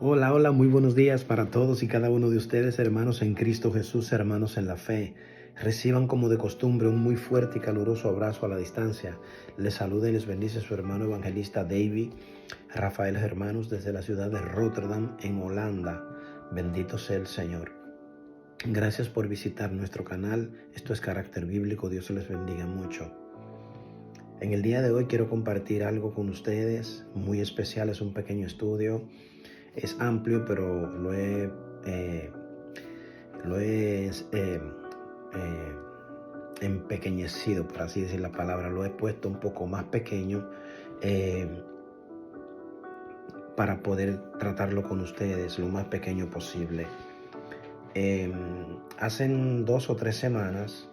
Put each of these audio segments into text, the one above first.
Hola, hola, muy buenos días para todos y cada uno de ustedes, hermanos en Cristo Jesús, hermanos en la fe. Reciban como de costumbre un muy fuerte y caluroso abrazo a la distancia. Les saluda y les bendice su hermano evangelista David Rafael Hermanos desde la ciudad de Rotterdam, en Holanda. Bendito sea el Señor. Gracias por visitar nuestro canal. Esto es Carácter Bíblico. Dios les bendiga mucho. En el día de hoy quiero compartir algo con ustedes muy especial. Es un pequeño estudio. Es amplio, pero lo he empequeñecido, por así decir la palabra. Lo he puesto un poco más pequeño eh, para poder tratarlo con ustedes lo más pequeño posible. Hace 2 o 3 semanas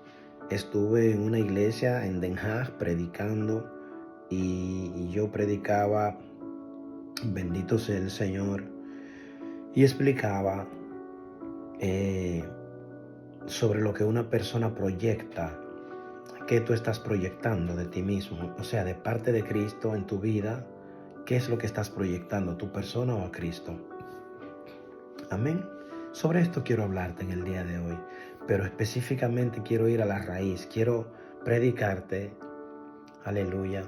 estuve en una iglesia en Den Haag predicando y yo predicaba, bendito sea el Señor, y explicaba sobre lo que una persona proyecta, qué tú estás proyectando de ti mismo, o sea, de parte de Cristo en tu vida, qué es lo que estás proyectando, tu persona o a Cristo. Amén. Sobre esto quiero hablarte en el día de hoy, pero específicamente quiero ir a la raíz, quiero predicarte, aleluya,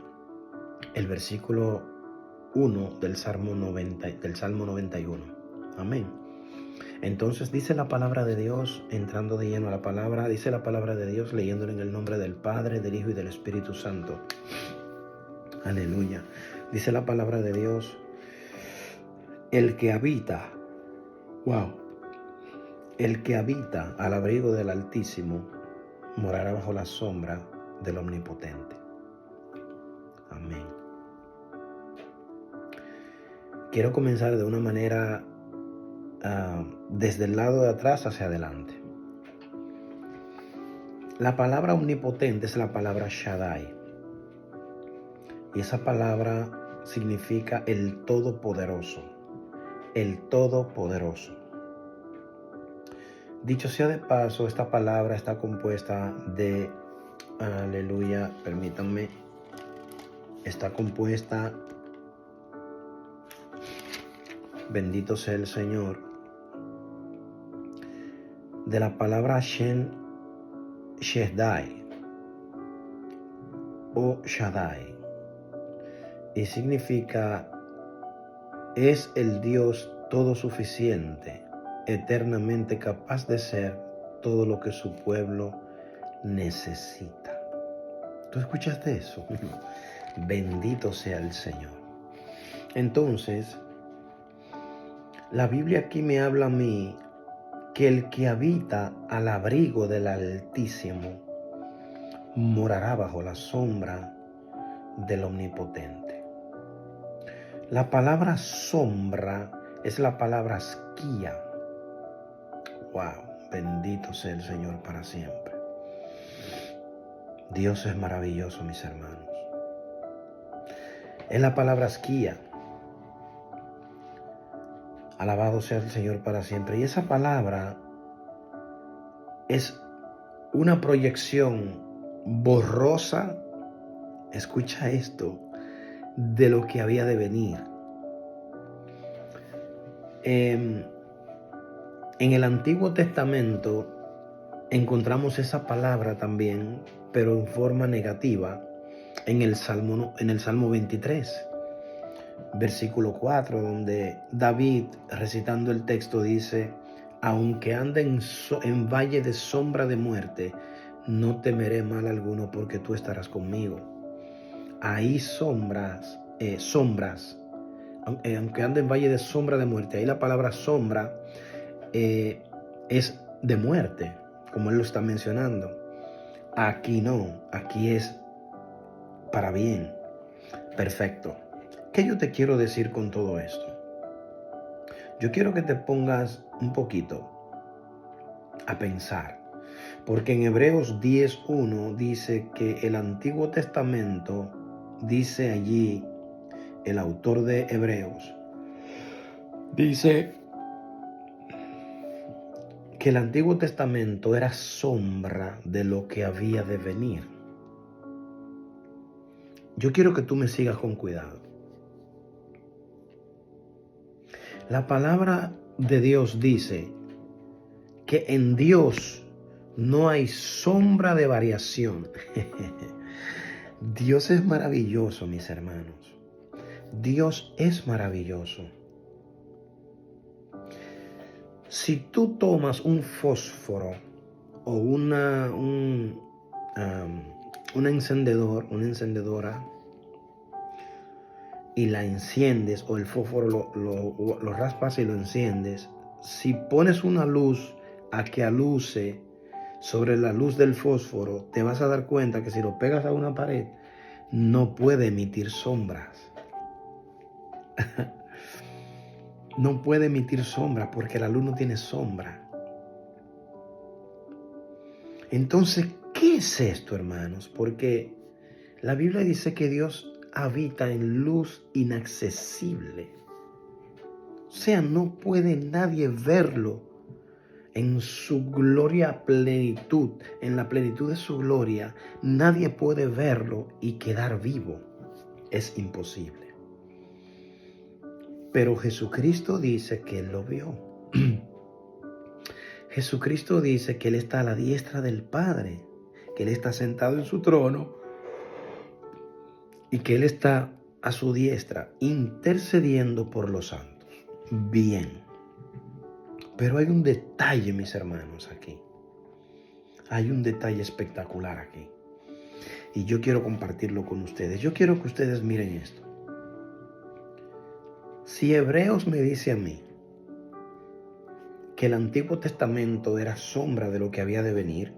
el versículo 1 del Salmo 91. Amén. Entonces dice la palabra de Dios, entrando de lleno a la palabra, dice la palabra de Dios leyéndolo en el nombre del Padre, del Hijo y del Espíritu Santo. Aleluya. Dice la palabra de Dios, el que habita, el que habita al abrigo del Altísimo morará bajo la sombra del Omnipotente. Amén. Quiero comenzar de una manera desde el lado de atrás hacia adelante. La palabra omnipotente es la palabra Shaddai. Y esa palabra significa el Todopoderoso. El Todopoderoso. Dicho sea de paso, esta palabra está compuesta de, aleluya, permítanme, está compuesta, bendito sea el Señor, de la palabra Shaddai o Shaddai. Y significa, es el Dios todo suficiente, eternamente capaz de ser todo lo que su pueblo necesita. ¿Tú escuchaste eso? Bendito sea el Señor. Entonces, la Biblia aquí me habla a mí que el que habita al abrigo del Altísimo morará bajo la sombra del Omnipotente. La palabra sombra es la palabra skia. Wow, bendito sea el Señor para siempre. Dios es maravilloso, mis hermanos. Es la palabra skia. Alabado sea el Señor para siempre. Y esa palabra es una proyección borrosa, escucha esto, de lo que había de venir. En el Antiguo Testamento encontramos esa palabra también, pero en forma negativa, en el Salmo 23, versículo 4, donde David, recitando el texto, dice: aunque ande en valle de sombra de muerte, no temeré mal alguno, porque tú estarás conmigo. Ahí sombras, aunque ande en valle de sombra de muerte, ahí la palabra sombra es de muerte, como él lo está mencionando. Aquí no, aquí es para bien. Perfecto. ¿Qué yo te quiero decir con todo esto? Yo quiero que te pongas un poquito a pensar, porque en Hebreos 10:1 dice que el Antiguo Testamento, dice allí el autor de Hebreos, dice que el Antiguo Testamento era sombra de lo que había de venir. Yo quiero que tú me sigas con cuidado. La palabra de Dios dice que en Dios no hay sombra de variación. Dios es maravilloso, mis hermanos. Dios es maravilloso. Si tú tomas un fósforo o una encendedora y la enciendes, o el fósforo lo raspas y lo enciendes, si pones una luz a que aluce sobre la luz del fósforo, te vas a dar cuenta que si lo pegas a una pared, no puede emitir sombras. No puede emitir sombra porque la luz no tiene sombra. Entonces, ¿qué es esto, hermanos? Porque la Biblia dice que Dios habita en luz inaccesible. O sea, no puede nadie verlo en su gloria plenitud, en la plenitud de su gloria. Nadie puede verlo y quedar vivo. Es imposible. Pero Jesucristo dice que Él lo vio. Jesucristo dice que Él está a la diestra del Padre, que Él está sentado en su trono y que Él está a su diestra intercediendo por los santos. Bien. Pero hay un detalle, mis hermanos, aquí. Hay un detalle espectacular aquí. Y yo quiero compartirlo con ustedes. Yo quiero que ustedes miren esto. Si Hebreos me dice a mí que el Antiguo Testamento era sombra de lo que había de venir,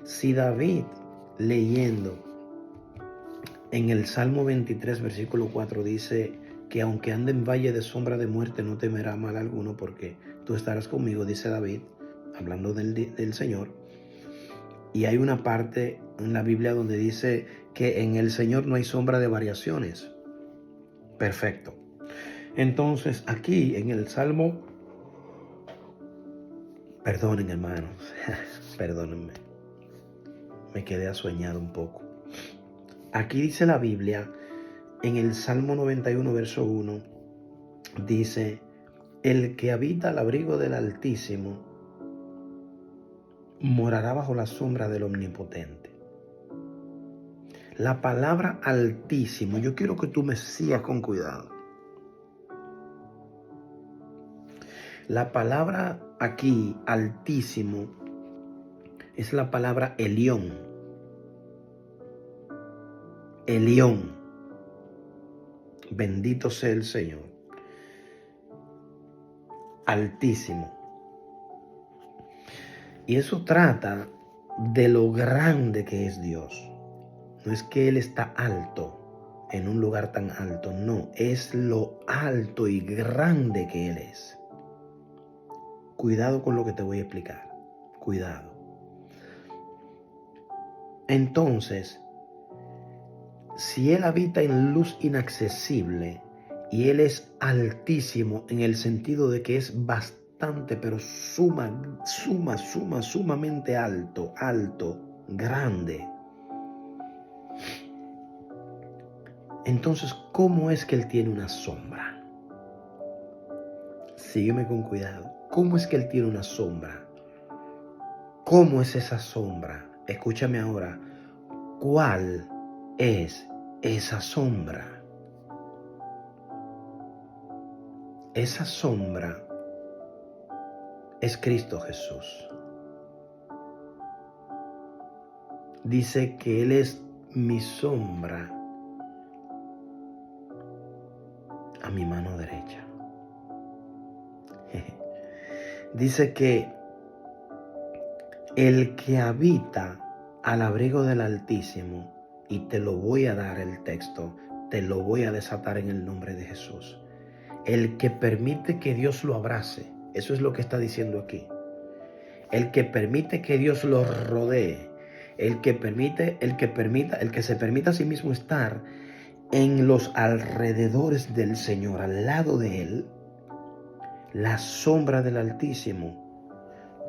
si David, leyendo en el Salmo 23, versículo 4, dice que aunque ande en valle de sombra de muerte, no temerá mal alguno porque tú estarás conmigo, dice David, hablando del Señor. Y hay una parte en la Biblia donde dice que en el Señor no hay sombra de variaciones. Perfecto. Entonces, aquí en el Salmo, perdonen, hermanos, perdónenme, me quedé asueñado un poco. Aquí dice la Biblia, en el Salmo 91, verso 1, dice: el que habita al abrigo del Altísimo morará bajo la sombra del Omnipotente. La palabra Altísimo, yo quiero que tú me sigas con cuidado. La palabra aquí, Altísimo, es la palabra Elión. Elión. Bendito sea el Señor. Altísimo. Y eso trata de lo grande que es Dios. No es que Él está alto, en un lugar tan alto. No, es lo alto y grande que Él es. Cuidado con lo que te voy a explicar. Cuidado. Entonces, si Él habita en luz inaccesible y Él es altísimo en el sentido de que es bastante, pero sumamente alto, grande. Entonces, ¿cómo es que Él tiene una sombra? Sígueme con cuidado. ¿Cómo es que Él tiene una sombra? ¿Cómo es esa sombra? Escúchame ahora. ¿Cuál es esa sombra? Esa sombra es Cristo Jesús. Dice que Él es mi sombra a mi mano derecha. Dice que el que habita al abrigo del Altísimo, y te lo voy a dar el texto, te lo voy a desatar en el nombre de Jesús. El que permite que Dios lo abrace, eso es lo que está diciendo aquí. El que permite que Dios lo rodee, el que se permita a sí mismo estar en los alrededores del Señor, al lado de Él, la sombra del Altísimo.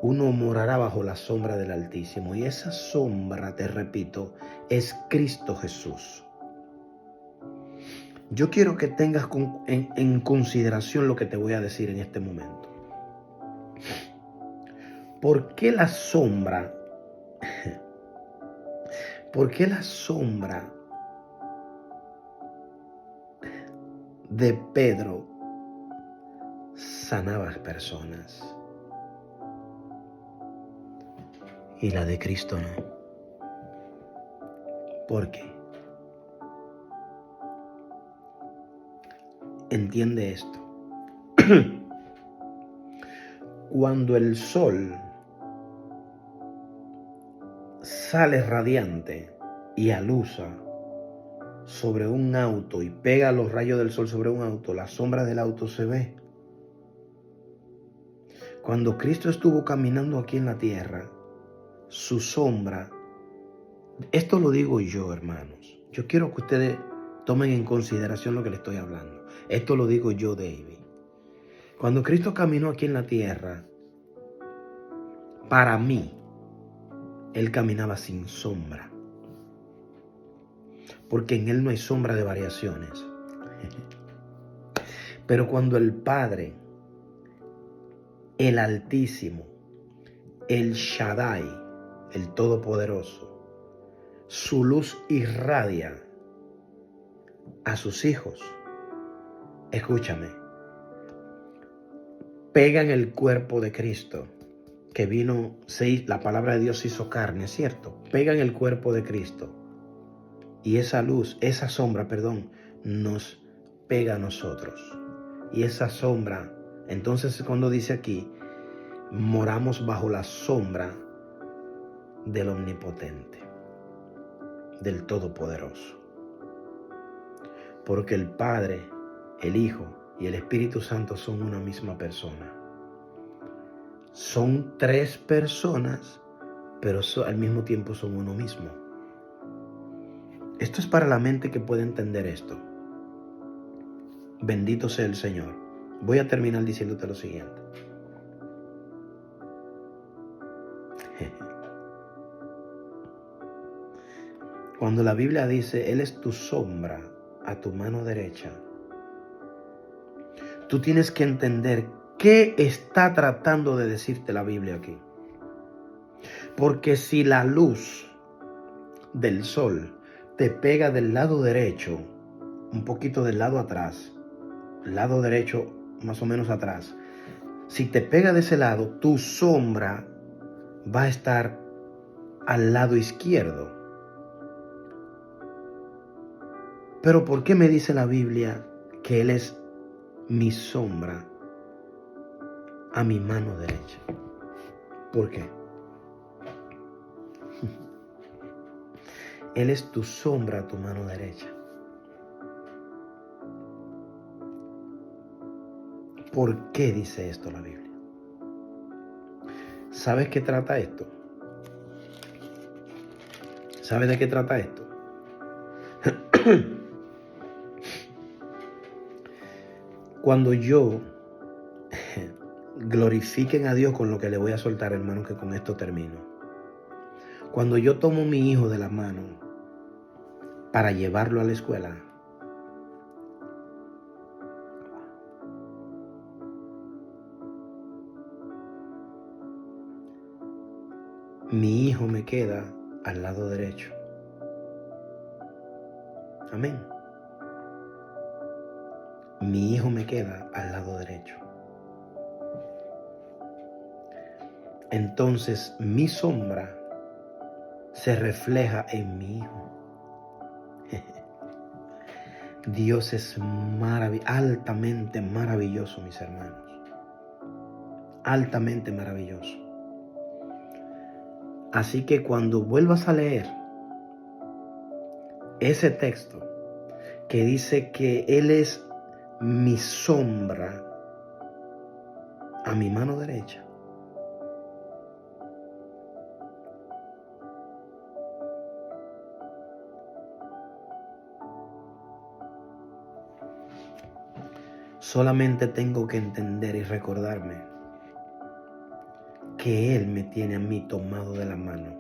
Uno morará bajo la sombra del Altísimo. Y esa sombra, te repito, es Cristo Jesús. Yo quiero que tengas en consideración lo que te voy a decir en este momento. ¿Por qué la sombra? ¿Por qué la sombra de Pedro sanaba a personas y la de Cristo no? ¿Por qué? Entiende esto. Cuando el sol sale radiante y alusa sobre un auto y pega los rayos del sol sobre un auto, la sombra del auto se ve. Cuando Cristo estuvo caminando aquí en la tierra, su sombra, esto lo digo yo, hermanos, yo quiero que ustedes tomen en consideración lo que les estoy hablando. Esto lo digo yo, David. Cuando Cristo caminó aquí en la tierra, para mí, Él caminaba sin sombra. Porque en Él no hay sombra de variaciones. Pero cuando el Padre, el Altísimo, el Shaddai, el Todopoderoso, su luz irradia a sus hijos, escúchame, pegan el cuerpo de Cristo, que vino, la palabra de Dios se hizo carne, ¿cierto? Pegan el cuerpo de Cristo. Y esa luz, esa sombra, nos pega a nosotros. Y esa sombra, entonces cuando dice aquí, moramos bajo la sombra del Omnipotente, del Todopoderoso. Porque el Padre, el Hijo y el Espíritu Santo son una misma persona. Son tres personas, pero al mismo tiempo son uno mismo. Esto es para la mente que puede entender esto. Bendito sea el Señor. Voy a terminar diciéndote lo siguiente. Cuando la Biblia dice, Él es tu sombra a tu mano derecha, tú tienes que entender qué está tratando de decirte la Biblia aquí. Porque si la luz del sol te pega del lado derecho, un poquito del lado atrás, el lado derecho más o menos atrás, si te pega de ese lado, tu sombra va a estar al lado izquierdo. Pero ¿por qué me dice la Biblia que Él es mi sombra a mi mano derecha? ¿Por qué? Él es tu sombra a tu mano derecha. ¿Por qué dice esto la Biblia? ¿Sabes qué trata esto? ¿Sabes de qué trata esto? Cuando yo glorifiquen a Dios con lo que le voy a soltar, hermano, que con esto termino. Cuando yo tomo a mi hijo de la mano para llevarlo a la escuela, mi hijo me queda al lado derecho. Amén. Mi hijo me queda al lado derecho. Entonces mi sombra se refleja en mi hijo. Dios es altamente maravilloso, mis hermanos. Altamente maravilloso. Así que cuando vuelvas a leer ese texto que dice que Él es mi sombra a mi mano derecha, solamente tengo que entender y recordarme que Él me tiene a mí tomado de la mano.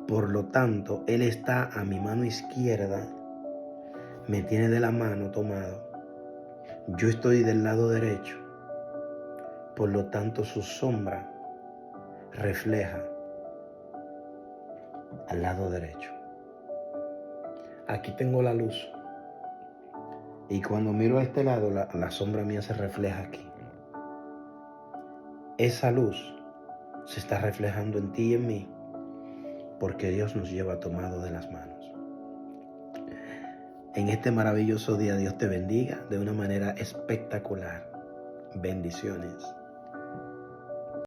Por lo tanto, Él está a mi mano izquierda, me tiene de la mano tomado. Yo estoy del lado derecho, por lo tanto su sombra refleja al lado derecho. Aquí tengo la luz y cuando miro a este lado, la sombra mía se refleja aquí. Esa luz se está reflejando en ti y en mí porque Dios nos lleva tomado de las manos. En este maravilloso día Dios te bendiga de una manera espectacular. Bendiciones.